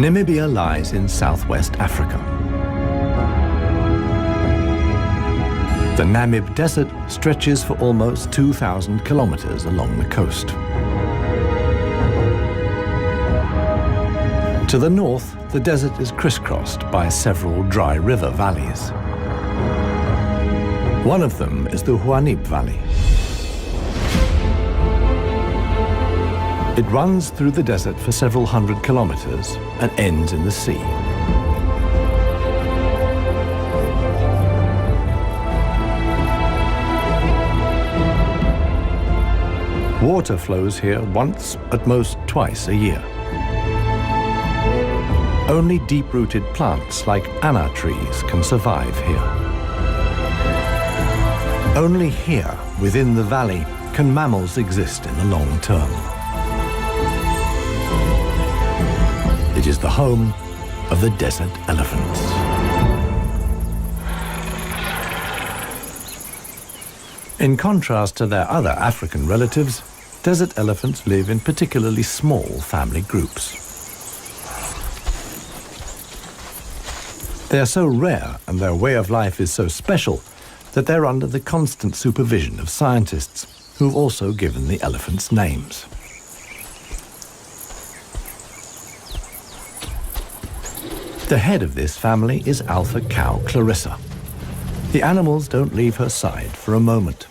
Namibia lies in southwest Africa. The Namib Desert stretches for almost 2,000 kilometers along the coast. To the north, the desert is crisscrossed by several dry river valleys. One of them is the Huanib Valley. It runs through the desert for several hundred kilometers and ends in the sea. Water flows here once, at most twice a year. Only deep-rooted plants like anna trees can survive here. Only here, within the valley, can mammals exist in the long term. It is the home of the desert elephants. In contrast to their other African relatives, desert elephants live in particularly small family groups. They are so rare and their way of life is so special that they're under the constant supervision of scientists who've also given the elephants names. The head of this family is alpha cow Clarissa. The animals don't leave her side for a moment.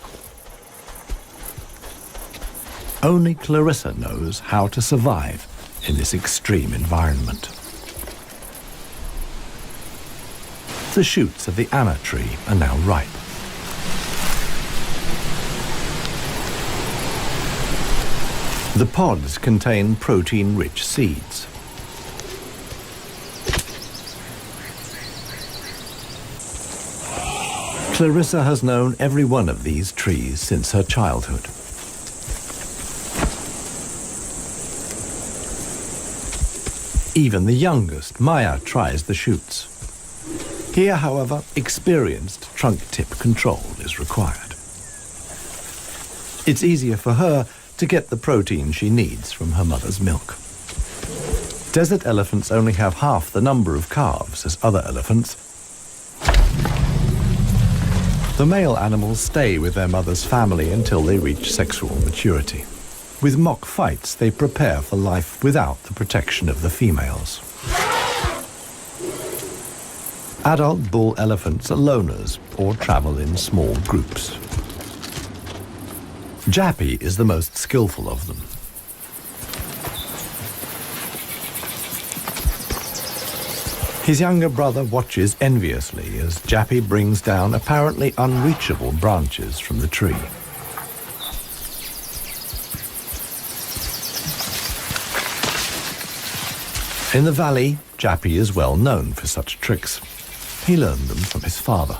Only Clarissa knows how to survive in this extreme environment. The shoots of the anna tree are now ripe. The pods contain protein-rich seeds. Clarissa has known every one of these trees since her childhood. Even the youngest, Maya, tries the shoots. Here, however, experienced trunk-tip control is required. It's easier for her to get the protein she needs from her mother's milk. Desert elephants only have half the number of calves as other elephants. The male animals stay with their mother's family until they reach sexual maturity. With mock fights, they prepare for life without the protection of the females. Adult bull elephants are loners or travel in small groups. Jappy is the most skillful of them. His younger brother watches enviously as Jappy brings down apparently unreachable branches from the tree. In the valley, Jappy is well known for such tricks. He learned them from his father.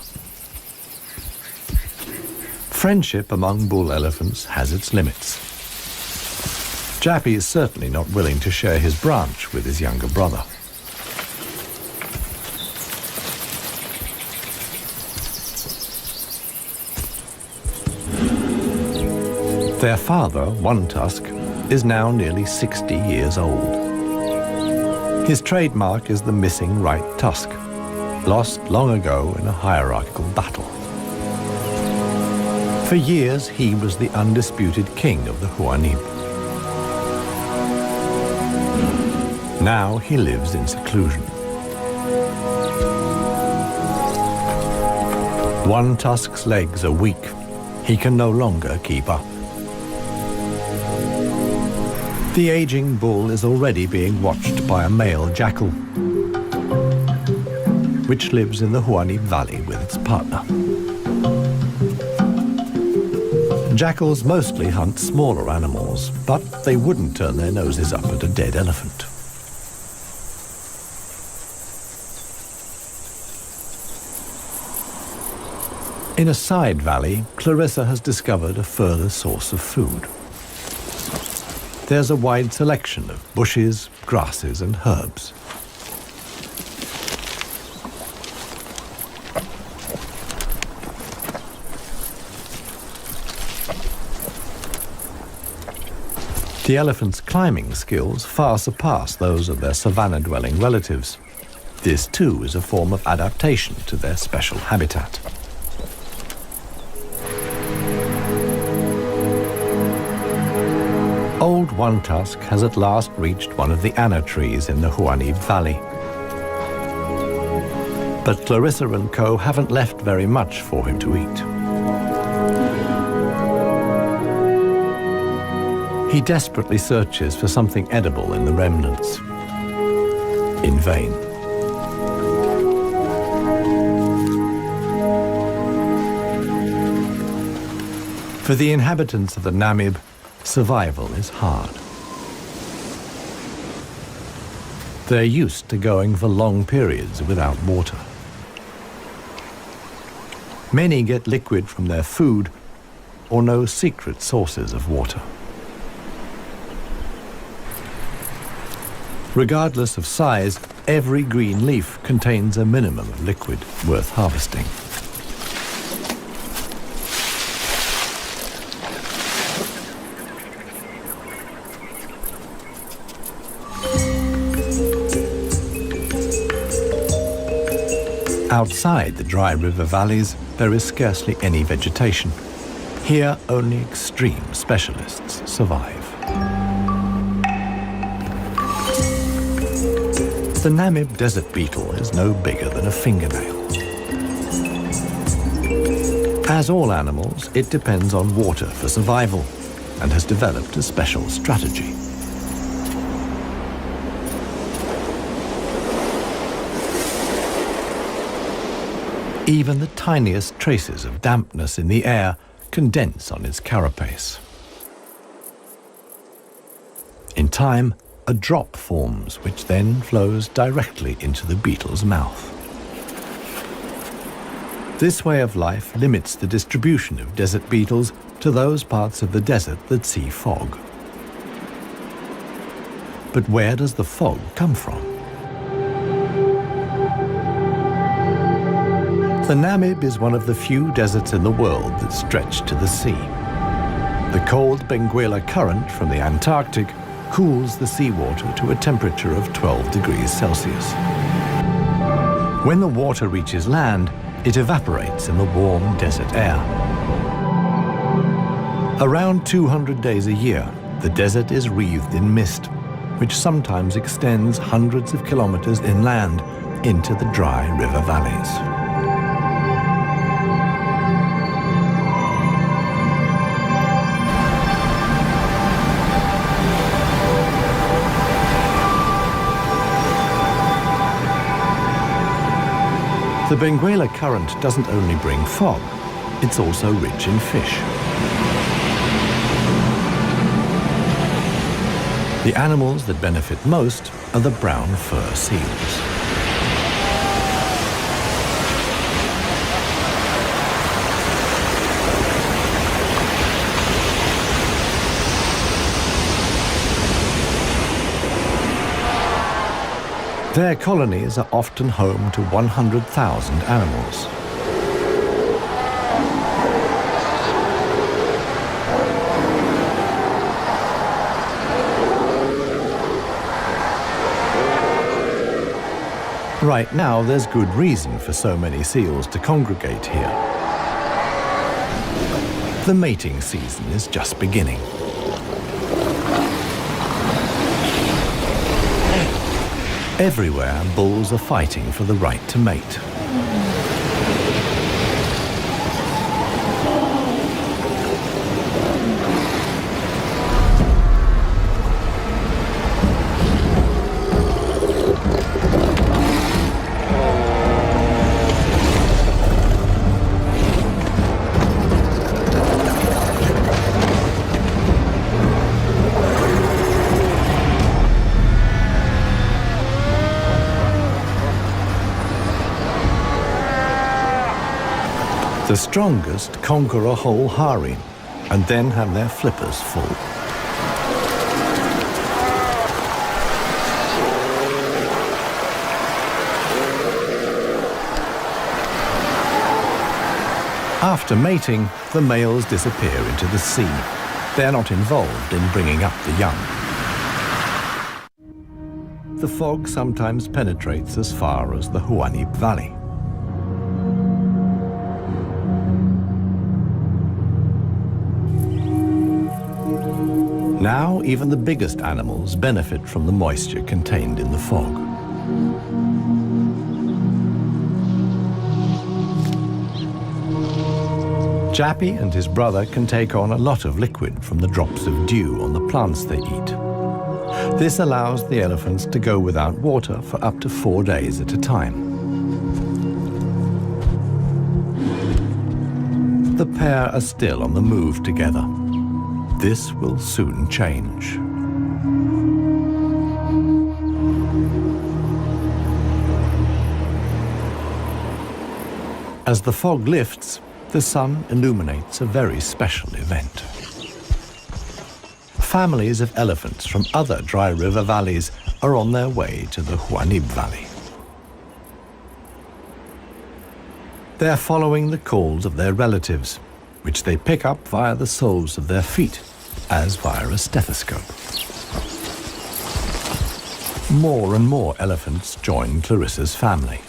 Friendship among bull elephants has its limits. Jappy is certainly not willing to share his branch with his younger brother. Their father, One Tusk, is now nearly 60 years old. His trademark is the missing right tusk, lost long ago in a hierarchical battle. For years, he was the undisputed king of the Huanib. Now he lives in seclusion. One Tusk's legs are weak. He can no longer keep up. The aging bull is already being watched by a male jackal, which lives in the Huanib Valley with its partner. Jackals mostly hunt smaller animals, but they wouldn't turn their noses up at a dead elephant. In a side valley, Clarissa has discovered a further source of food. There's a wide selection of bushes, grasses, and herbs. The elephants' climbing skills far surpass those of their savanna-dwelling relatives. This too is a form of adaptation to their special habitat. Old One Tusk has at last reached one of the anna trees in the Huanib Valley. But Clarissa and co haven't left very much for him to eat. He desperately searches for something edible in the remnants. In vain. For the inhabitants of the Namib, survival is hard. They're used to going for long periods without water. Many get liquid from their food or know secret sources of water. Regardless of size, every green leaf contains a minimum of liquid worth harvesting. Outside the dry river valleys, there is scarcely any vegetation. Here, only extreme specialists survive. The Namib desert beetle is no bigger than a fingernail. As all animals, it depends on water for survival and has developed a special strategy. Even the tiniest traces of dampness in the air condense on its carapace. In time, a drop forms, which then flows directly into the beetle's mouth. This way of life limits the distribution of desert beetles to those parts of the desert that see fog. But where does the fog come from? The Namib is one of the few deserts in the world that stretch to the sea. The cold Benguela current from the Antarctic cools the seawater to a temperature of 12 degrees Celsius. When the water reaches land, it evaporates in the warm desert air. Around 200 days a year, the desert is wreathed in mist, which sometimes extends hundreds of kilometers inland into the dry river valleys. The Benguela current doesn't only bring fog, it's also rich in fish. The animals that benefit most are the brown fur seals. Their colonies are often home to 100,000 animals. Right now, there's good reason for so many seals to congregate here. The mating season is just beginning. Everywhere, bulls are fighting for the right to mate. The strongest conquer a whole harem and then have their flippers full. After mating, the males disappear into the sea, They're not involved in bringing up the young. The fog sometimes penetrates as far as the Huanib Valley. Now, even the biggest animals benefit from the moisture contained in the fog. Jappy and his brother can take on a lot of liquid from the drops of dew on the plants they eat. This allows the elephants to go without water for up to 4 days at a time. The pair are still on the move together. This will soon change. As the fog lifts, the sun illuminates a very special event. Families of elephants from other dry river valleys are on their way to the Huanib Valley. They're following the calls of their relatives, which they pick up via the soles of their feet, as via a stethoscope. More and more elephants join Clarissa's family.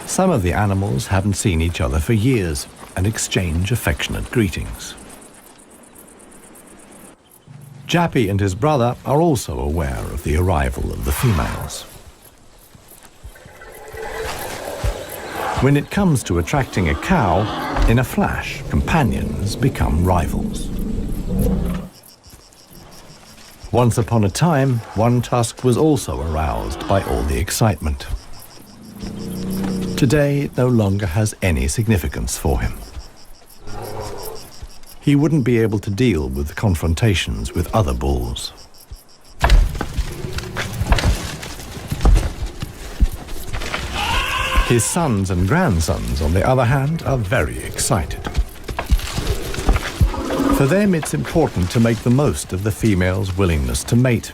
Some of the animals haven't seen each other for years and exchange affectionate greetings. Jappy and his brother are also aware of the arrival of the females. When it comes to attracting a cow, in a flash, companions become rivals. Once upon a time, one tusk was also aroused by all the excitement. Today, it no longer has any significance for him. He wouldn't be able to deal with confrontations with other bulls. His sons and grandsons, on the other hand, are very excited. For them, it's important to make the most of the female's willingness to mate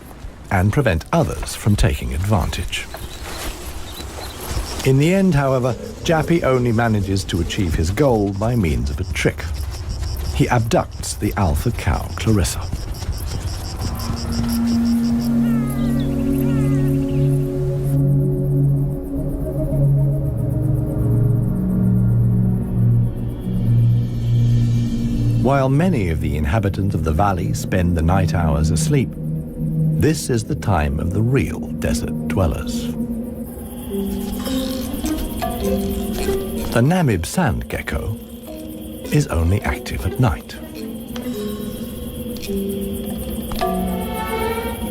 and prevent others from taking advantage. In the end, however, Jappy only manages to achieve his goal by means of a trick. He abducts the alpha cow, Clarissa. While many of the inhabitants of the valley spend the night hours asleep, this is the time of the real desert dwellers. The Namib sand gecko is only active at night.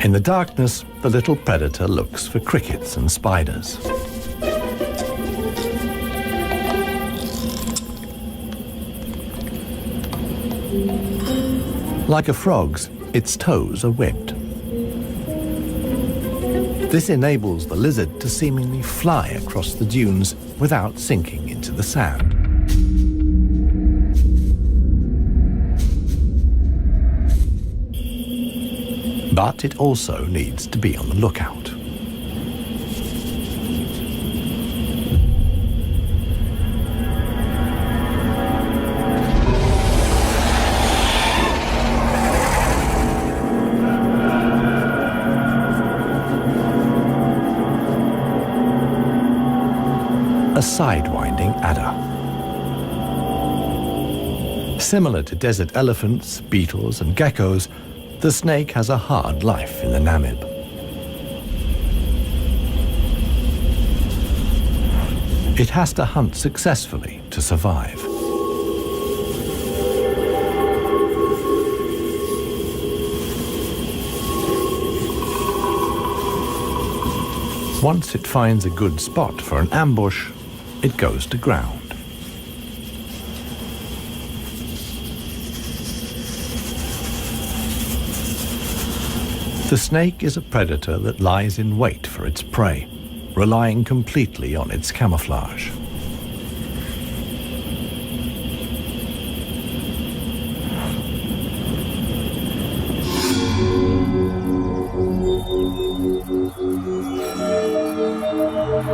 In the darkness, the little predator looks for crickets and spiders. Like a frog's, its toes are webbed. This enables the lizard to seemingly fly across the dunes without sinking into the sand. But it also needs to be on the lookout. A sidewinding adder. Similar to desert elephants, beetles, and geckos, the snake has a hard life in the Namib. It has to hunt successfully to survive. Once it finds a good spot for an ambush, it goes to ground. The snake is a predator that lies in wait for its prey, relying completely on its camouflage. For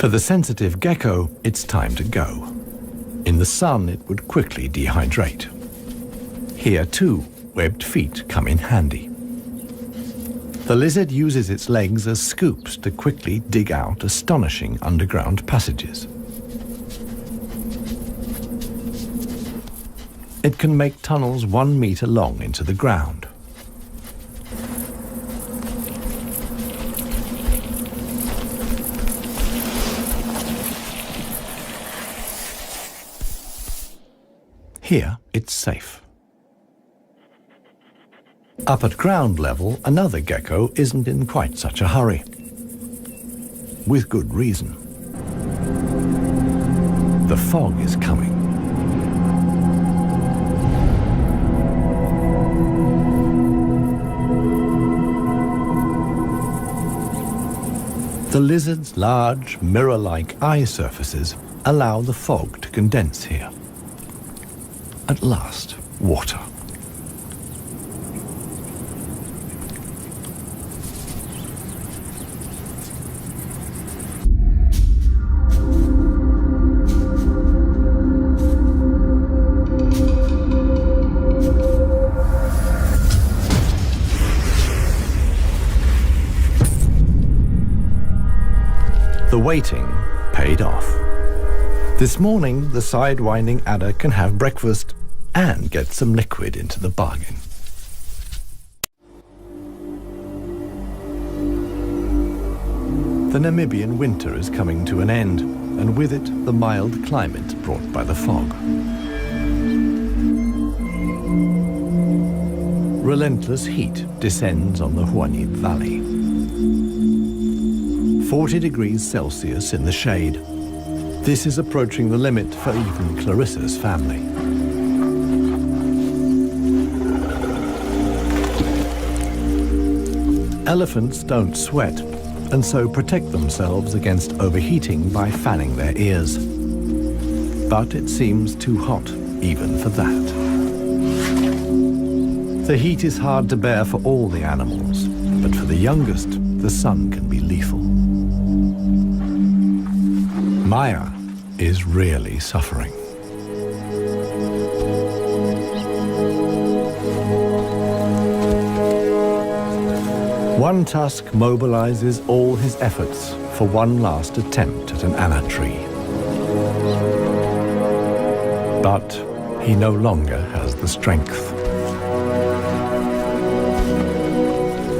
the sensitive gecko, it's time to go. In the sun, it would quickly dehydrate. Here, too, webbed feet come in handy. The lizard uses its legs as scoops to quickly dig out astonishing underground passages. It can make tunnels 1 meter long into the ground. Here, it's safe. Up at ground level, another gecko isn't in quite such a hurry. With good reason. The fog is coming. The lizard's large, mirror-like eye surfaces allow the fog to condense here. At last, water. The waiting paid off. This morning, the sidewinding adder can have breakfast and get some liquid into the bargain. The Namibian winter is coming to an end, and with it, the mild climate brought by the fog. Relentless heat descends on the Huanit Valley. 40 degrees Celsius in the shade. This is approaching the limit for even Clarissa's family. Elephants don't sweat, and so protect themselves against overheating by fanning their ears. But it seems too hot, even for that. The heat is hard to bear for all the animals, but for the youngest, the sun can be lethal. Maya is really suffering. One tusk mobilizes all his efforts for one last attempt at an anna tree. But he no longer has the strength.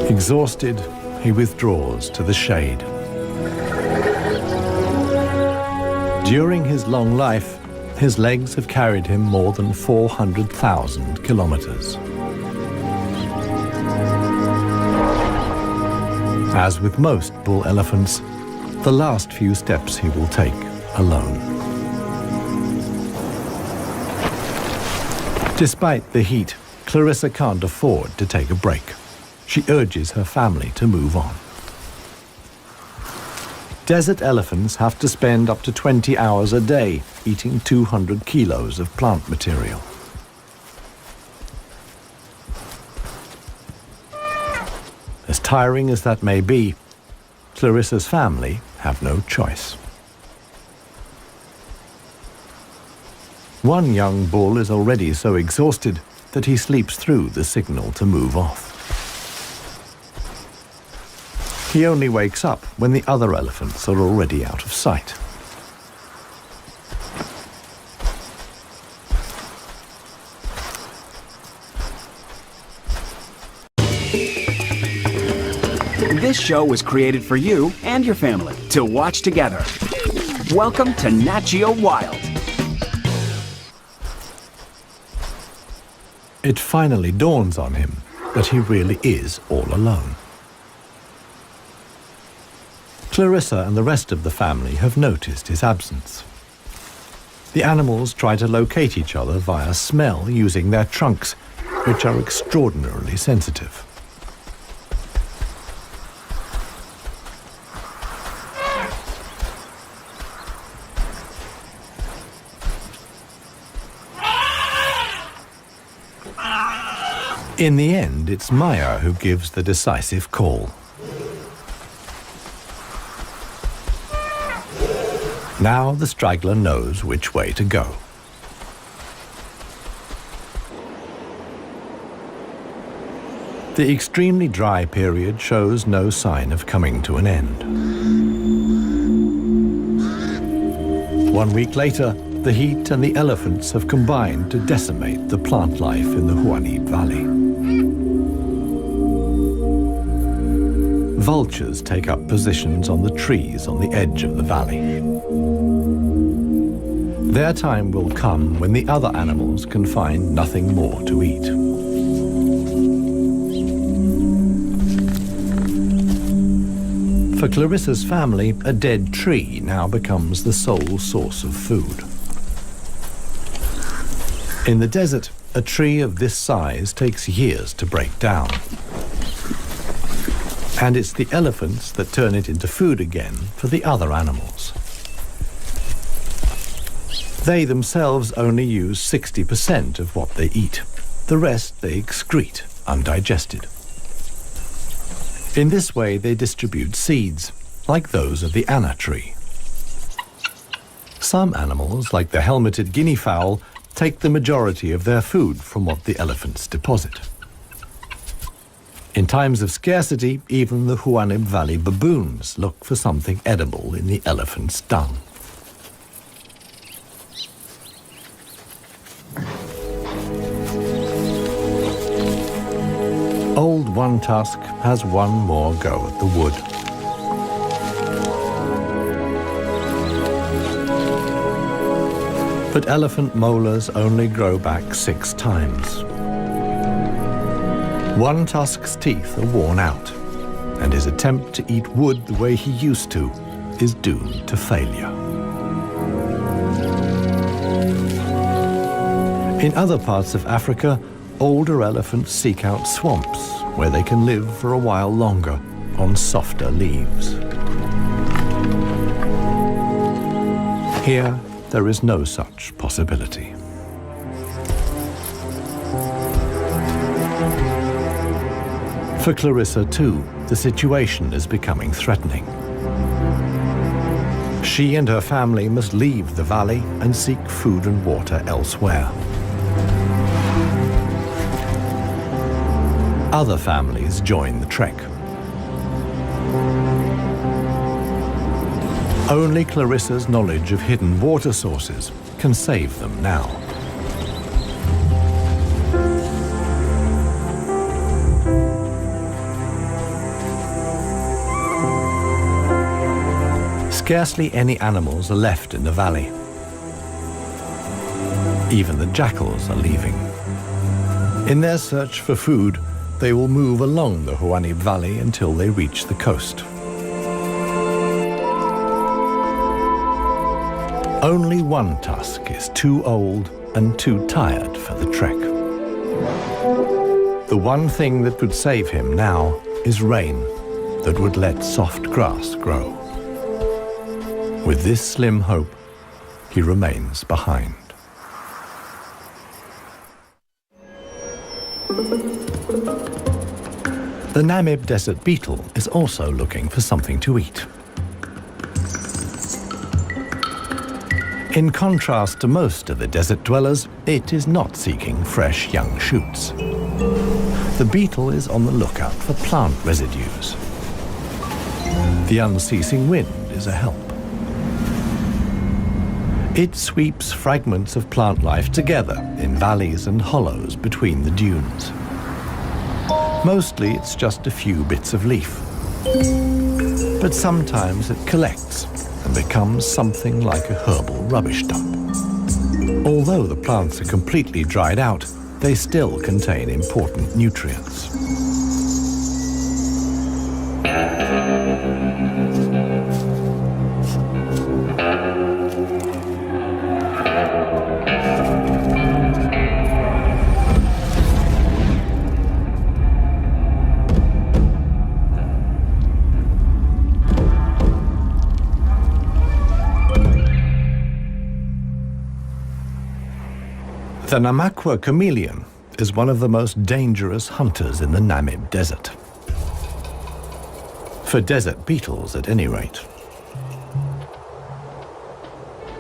Exhausted, he withdraws to the shade. During his long life, his legs have carried him more than 400,000 kilometers. As with most bull elephants, the last few steps he will take alone. Despite the heat, Clarissa can't afford to take a break. She urges her family to move on. Desert elephants have to spend up to 20 hours a day eating 200 kilos of plant material. As tiring as that may be, Clarissa's family have no choice. One young bull is already so exhausted that he sleeps through the signal to move off. He only wakes up when the other elephants are already out of sight. This show was created for you and your family to watch together. Welcome to Nat Geo Wild. It finally dawns on him that he really is all alone. Clarissa and the rest of the family have noticed his absence. The animals try to locate each other via smell using their trunks, which are extraordinarily sensitive. In the end, it's Maya who gives the decisive call. Now the straggler knows which way to go. The extremely dry period shows no sign of coming to an end. 1 week later, the heat and the elephants have combined to decimate the plant life in the Huanib Valley. Vultures take up positions on the trees on the edge of the valley. Their time will come when the other animals can find nothing more to eat. For Clarissa's family, a dead tree now becomes the sole source of food. In the desert, a tree of this size takes years to break down. And it's the elephants that turn it into food again for the other animals. They themselves only use 60% of what they eat. The rest they excrete undigested. In this way, they distribute seeds, like those of the anna tree. Some animals, like the helmeted guinea fowl, take the majority of their food from what the elephants deposit. In times of scarcity, even the Huanib Valley baboons look for something edible in the elephant's dung. Old One Tusk has one more go at the wood. But elephant molars only grow back 6 times. One Tusk's teeth are worn out, and his attempt to eat wood the way he used to is doomed to failure. In other parts of Africa, older elephants seek out swamps where they can live for a while longer on softer leaves. Here, there is no such possibility. For Clarissa, too, the situation is becoming threatening. She and her family must leave the valley and seek food and water elsewhere. Other families join the trek. Only Clarissa's knowledge of hidden water sources can save them now. Scarcely any animals are left in the valley. Even the jackals are leaving. In their search for food, they will move along the Huanib Valley until they reach the coast. Only One Tusk is too old and too tired for the trek. The one thing that could save him now is rain that would let soft grass grow. With this slim hope, he remains behind. The Namib desert beetle is also looking for something to eat. In contrast to most of the desert dwellers, it is not seeking fresh young shoots. The beetle is on the lookout for plant residues. The unceasing wind is a help. It sweeps fragments of plant life together in valleys and hollows between the dunes. Mostly it's just a few bits of leaf. But sometimes it collects and becomes something like a herbal rubbish dump. Although the plants are completely dried out, they still contain important nutrients. The Namakwa chameleon is one of the most dangerous hunters in the Namib Desert. For desert beetles, at any rate.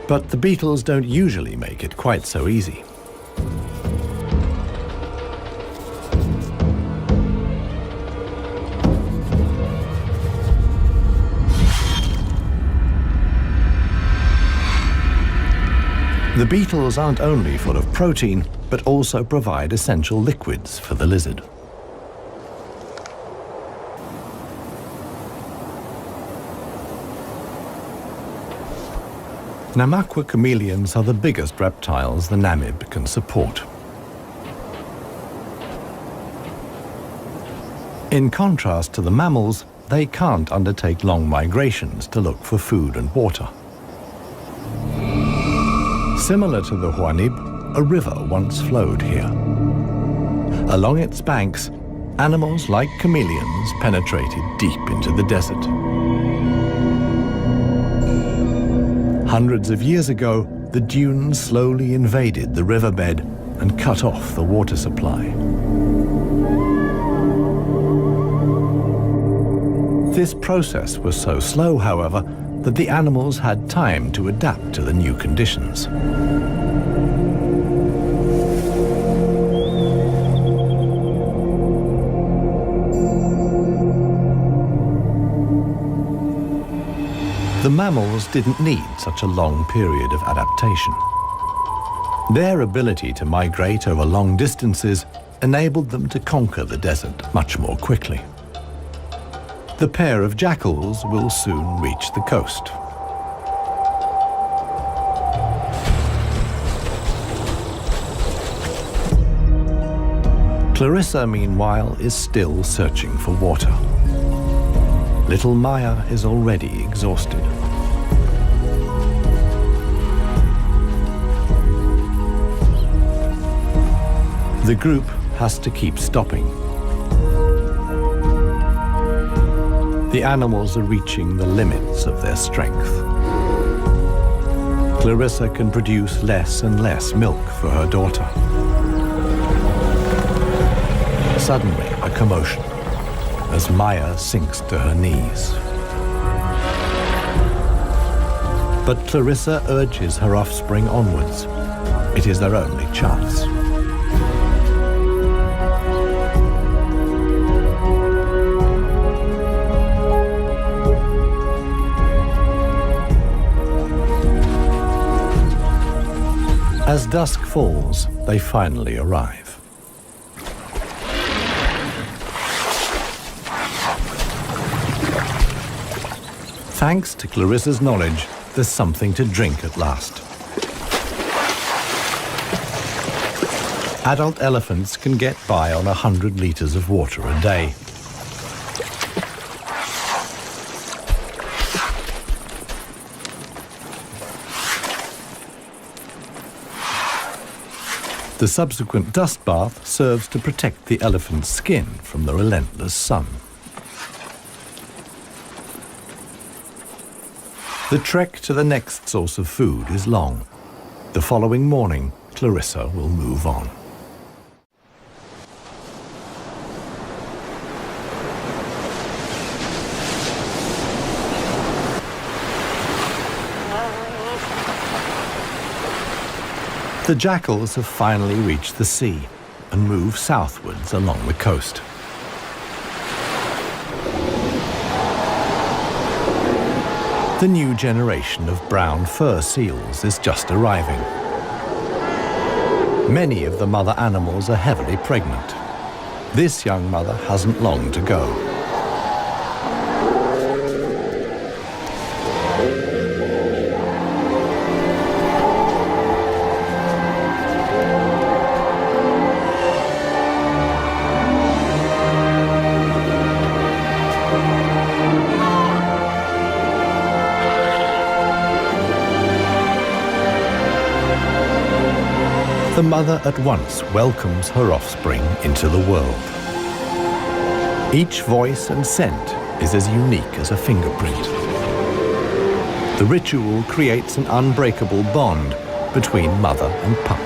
But the beetles don't usually make it quite so easy. The beetles aren't only full of protein, but also provide essential liquids for the lizard. Namakwa chameleons are the biggest reptiles the Namib can support. In contrast to the mammals, they can't undertake long migrations to look for food and water. Similar to the Huanib, a river once flowed here. Along its banks, animals like chameleons penetrated deep into the desert. Hundreds of years ago, the dunes slowly invaded the riverbed and cut off the water supply. This process was so slow, however, that the animals had time to adapt to the new conditions. The mammals didn't need such a long period of adaptation. Their ability to migrate over long distances enabled them to conquer the desert much more quickly. The pair of jackals will soon reach the coast. Clarissa, meanwhile, is still searching for water. Little Maya is already exhausted. The group has to keep stopping. The animals are reaching the limits of their strength. Clarissa can produce less and less milk for her daughter. Suddenly, a commotion as Maya sinks to her knees. But Clarissa urges her offspring onwards. It is their only chance. As dusk falls, they finally arrive. Thanks to Clarissa's knowledge, there's something to drink at last. Adult elephants can get by on 100 liters of water a day. The subsequent dust bath serves to protect the elephant's skin from the relentless sun. The trek to the next source of food is long. The following morning, Clarissa will move on. The jackals have finally reached the sea and move southwards along the coast. The new generation of brown fur seals is just arriving. Many of the mother animals are heavily pregnant. This young mother hasn't long to go. The mother at once welcomes her offspring into the world. Each voice and scent is as unique as a fingerprint. The ritual creates an unbreakable bond between mother and pup.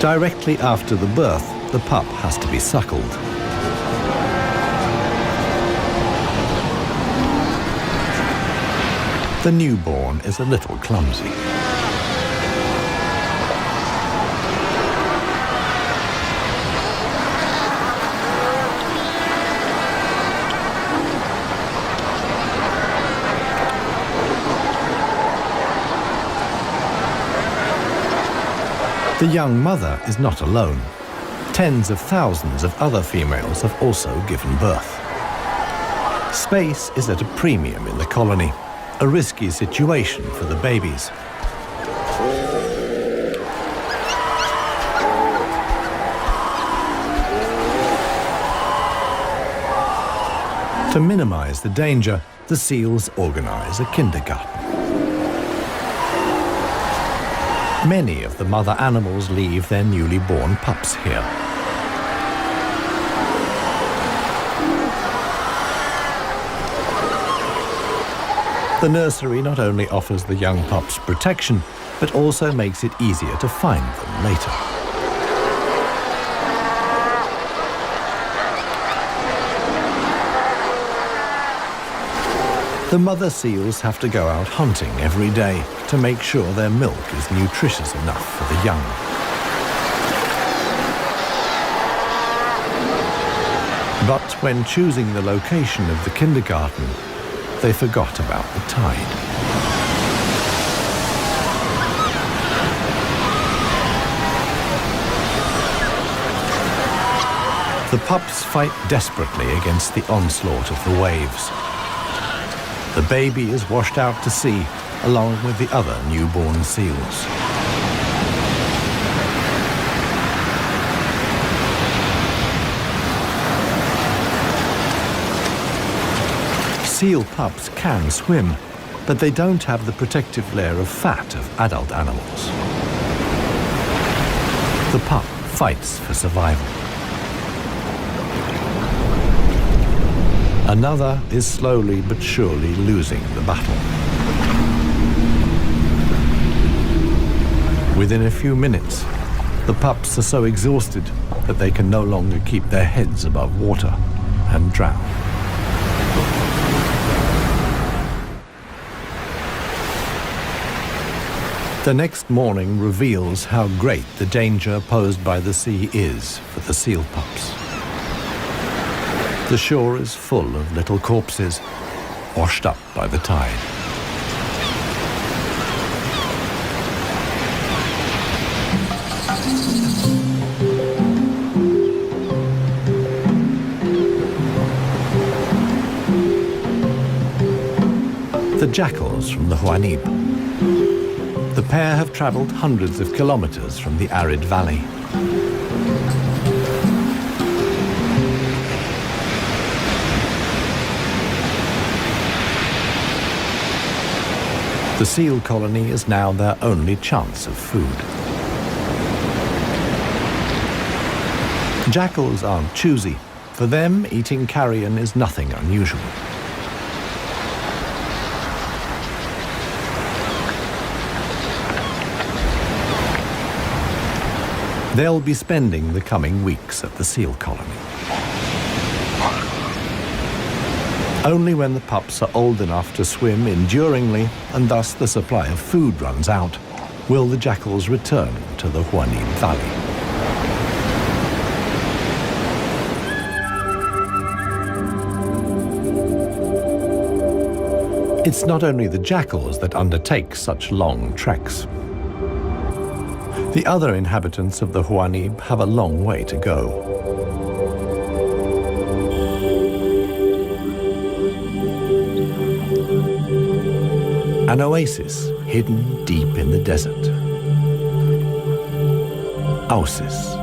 Directly after the birth, the pup has to be suckled. The newborn is a little clumsy. The young mother is not alone. Tens of thousands of other females have also given birth. Space is at a premium in the colony, a risky situation for the babies. To minimize the danger, the seals organize a kindergarten. Many of the mother animals leave their newly born pups here. The nursery not only offers the young pups protection, but also makes it easier to find them later. The mother seals have to go out hunting every day to make sure their milk is nutritious enough for the young. But when choosing the location of the kindergarten, they forgot about the tide. The pups fight desperately against the onslaught of the waves. The baby is washed out to sea along with the other newborn seals. Seal pups can swim, but they don't have the protective layer of fat of adult animals. The pup fights for survival. Another is slowly but surely losing the battle. Within a few minutes, the pups are so exhausted that they can no longer keep their heads above water and drown. The next morning reveals how great the danger posed by the sea is for the seal pups. The shore is full of little corpses, washed up by the tide. The jackals from the Huanib. The pair have travelled hundreds of kilometres from the arid valley. The seal colony is now their only chance of food. Jackals aren't choosy. For them, eating carrion is nothing unusual. They'll be spending the coming weeks at the seal colony. Only when the pups are old enough to swim enduringly, and thus the supply of food runs out, will the jackals return to the Huanib Valley. It's not only the jackals that undertake such long treks. The other inhabitants of the Huanib have a long way to go. An oasis hidden deep in the desert. Oasis.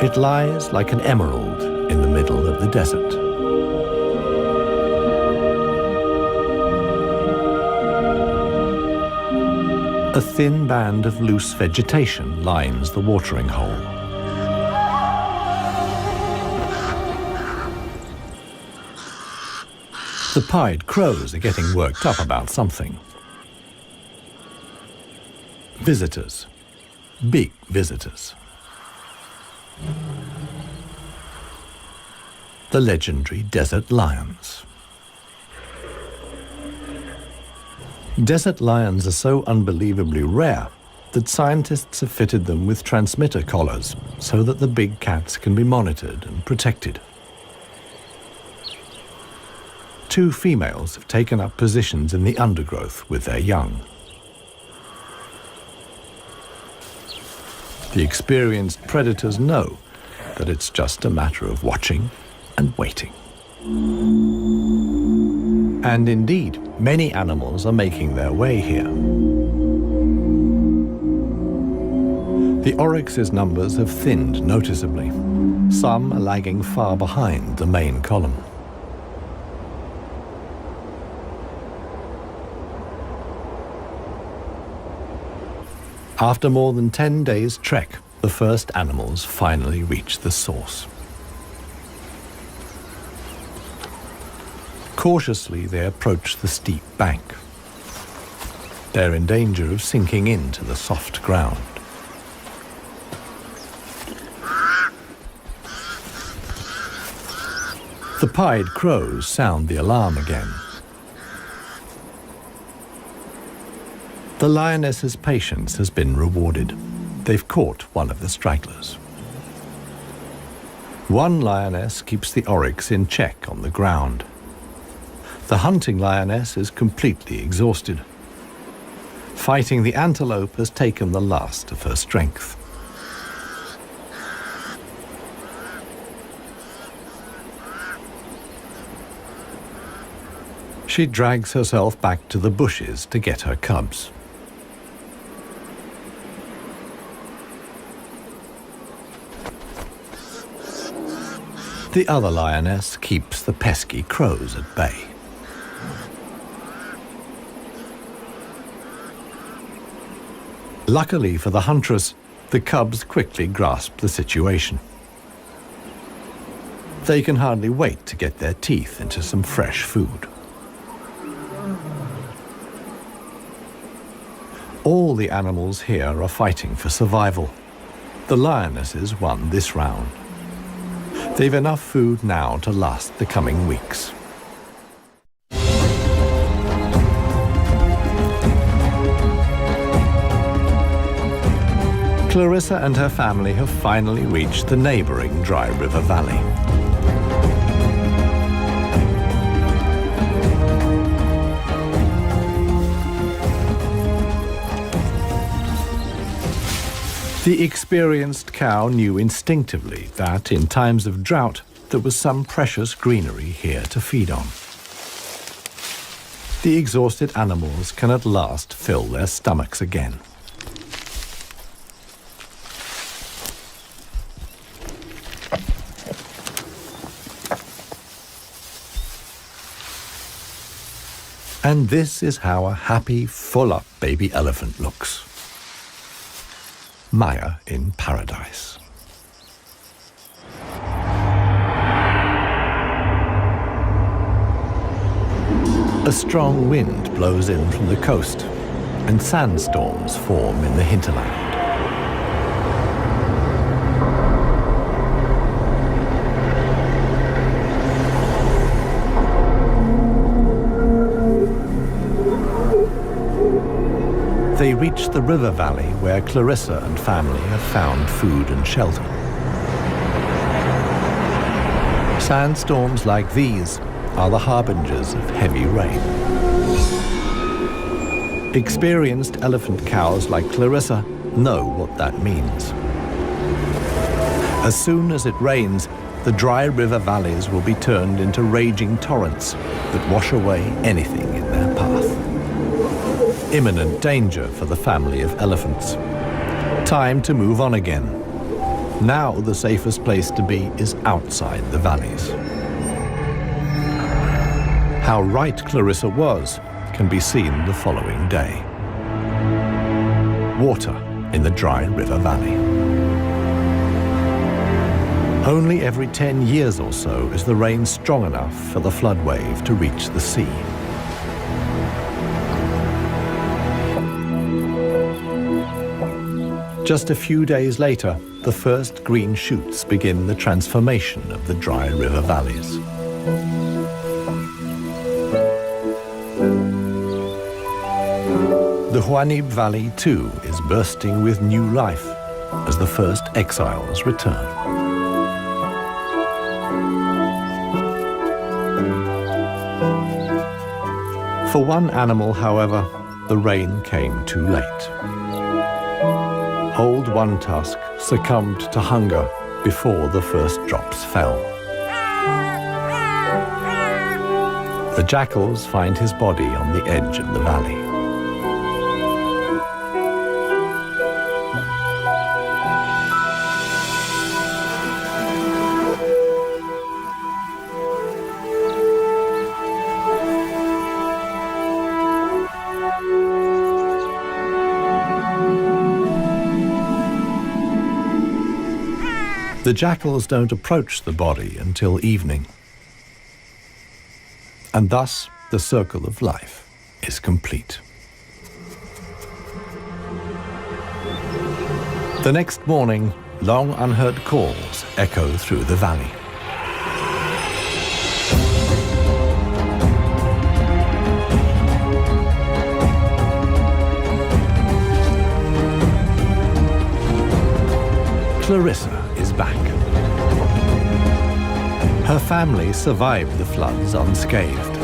It lies like an emerald in the middle of the desert. A thin band of loose vegetation lines the watering hole. The pied crows are getting worked up about something. Visitors. Big visitors. The legendary desert lions. Desert lions are so unbelievably rare that scientists have fitted them with transmitter collars so that the big cats can be monitored and protected. 2 females have taken up positions in the undergrowth with their young. The experienced predators know that it's just a matter of watching and waiting. And indeed, many animals are making their way here. The oryx's numbers have thinned noticeably. Some are lagging far behind the main column. After more than 10 days' trek, the first animals finally reach the source. Cautiously, they approach the steep bank. They're in danger of sinking into the soft ground. The pied crows sound the alarm again. The lioness's patience has been rewarded. They've caught one of the stragglers. One lioness keeps the oryx in check on the ground. The hunting lioness is completely exhausted. Fighting the antelope has taken the last of her strength. She drags herself back to the bushes to get her cubs. The other lioness keeps the pesky crows at bay. Luckily for the huntress, the cubs quickly grasp the situation. They can hardly wait to get their teeth into some fresh food. All the animals here are fighting for survival. The lionesses won this round. They've enough food now to last the coming weeks. Clarissa and her family have finally reached the neighboring Dry River Valley. The experienced cow knew instinctively that in times of drought, there was some precious greenery here to feed on. The exhausted animals can at last fill their stomachs again. And this is how a happy, full-up baby elephant looks. Maya in paradise. A strong wind blows in from the coast, and sandstorms form in the hinterland. They reach the river valley where Clarissa and family have found food and shelter. Sandstorms like these are the harbingers of heavy rain. Experienced elephant cows like Clarissa know what that means. As soon as it rains, the dry river valleys will be turned into raging torrents that wash away anything in their path. Imminent danger for the family of elephants. Time to move on again. Now the safest place to be is outside the valleys. How right Clarissa was can be seen the following day. Water in the Dry River Valley. Only every 10 years or so is the rain strong enough for the flood wave to reach the sea. Just a few days later, the first green shoots begin the transformation of the dry river valleys. The Huanib Valley, too, is bursting with new life as the first exiles return. For one animal, however, the rain came too late. Old One Tusk succumbed to hunger before the first drops fell. The jackals find his body on the edge of the valley. The jackals don't approach the body until evening. And thus, the circle of life is complete. The next morning, long unheard calls echo through the valley. Clarissa is back. Her family survived the floods unscathed.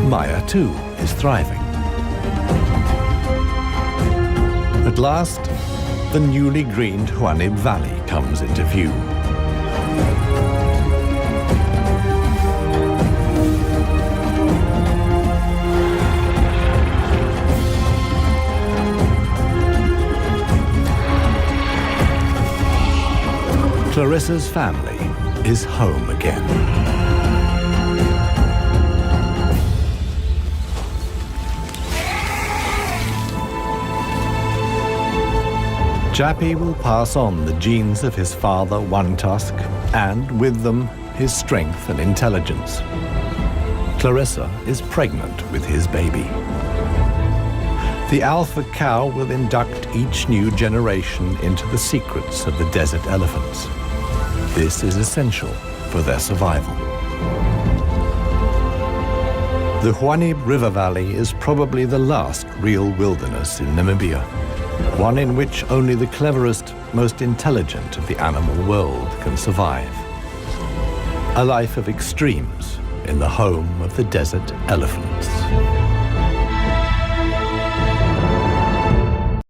Maya, too, is thriving. At last, the newly greened Huanib Valley comes into view. Clarissa's family is home again. Jappy will pass on the genes of his father, One Tusk, and with them, his strength and intelligence. Clarissa is pregnant with his baby. The alpha cow will induct each new generation into the secrets of the desert elephants. This is essential for their survival. The Huanib River Valley is probably the last real wilderness in Namibia, one in which only the cleverest, most intelligent of the animal world can survive. A life of extremes in the home of the desert elephants.